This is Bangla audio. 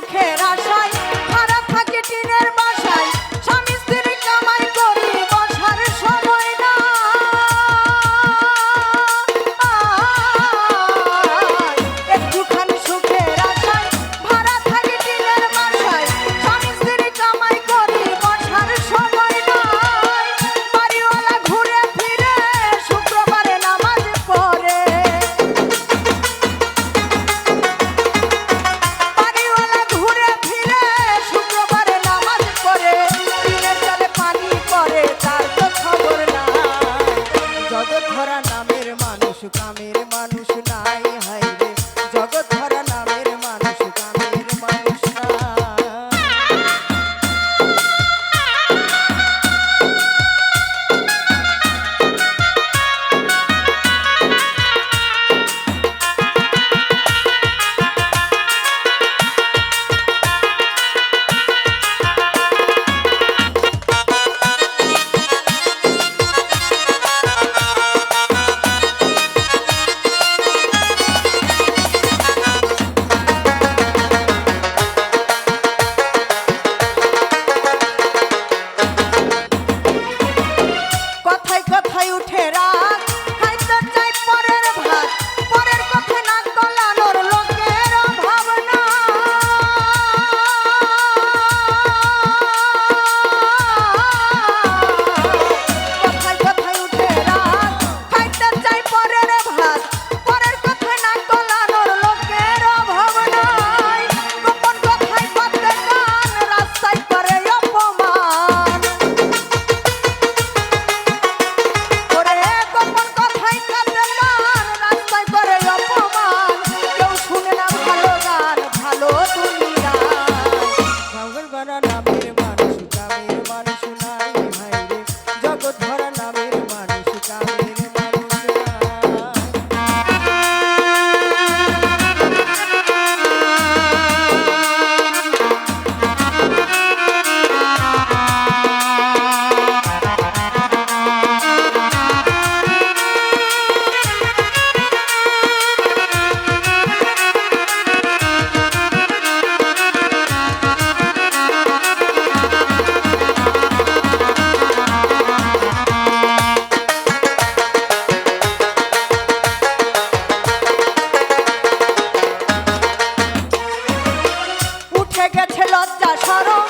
সুখের আশায় ভাড়া থাকি টিনের বাসায় স্বামী স্ত্রী কামাই করি বসার সময় না একটুখানি সুখের আশায় ভাড়া থাকি টিনের বাসায় স্বামী স্ত্রী কামাই করি বসার সময় নাই বাড়িওয়ালা ঘুরে ফিরে শুক্রবারে নামাজ পড়ে বাড়িওয়ালা ঘুরে ফিরে শুক্রবারে নামাজ পড়ে দিনের জলে পানি পড়ে তার তো খবর নাই জগৎ ভরা নামের মানুষ কামের মানুষ নাই হায় রে জগৎ ভরা নামের মানুষ কামের মানুষ নাই কথায় কথায় উঠে রাত খাইতে চাই পরের ভাত পরের কথা না গলানোর লোকের ভাবনা কথায় কথায় উঠে রাত খাইতে চাই পরের ভাত পরের কথা না গলানোর লোকের ভাবনায় গোপন কথায় পাতে কান রাস্তায় করে অপমান ওরে গোপন কথাই কাটে মান রাস্তায় করে অপমান কেউ শুনে না ভালো গান ভালো দুনিয়া জগৎ ভরা নামের মানুষ কামের মানুষ নাই ভাই রে জগৎ ভরা নামের মানুষ কামের মানুষ নাই উঠে গেছে লজ্জা শরম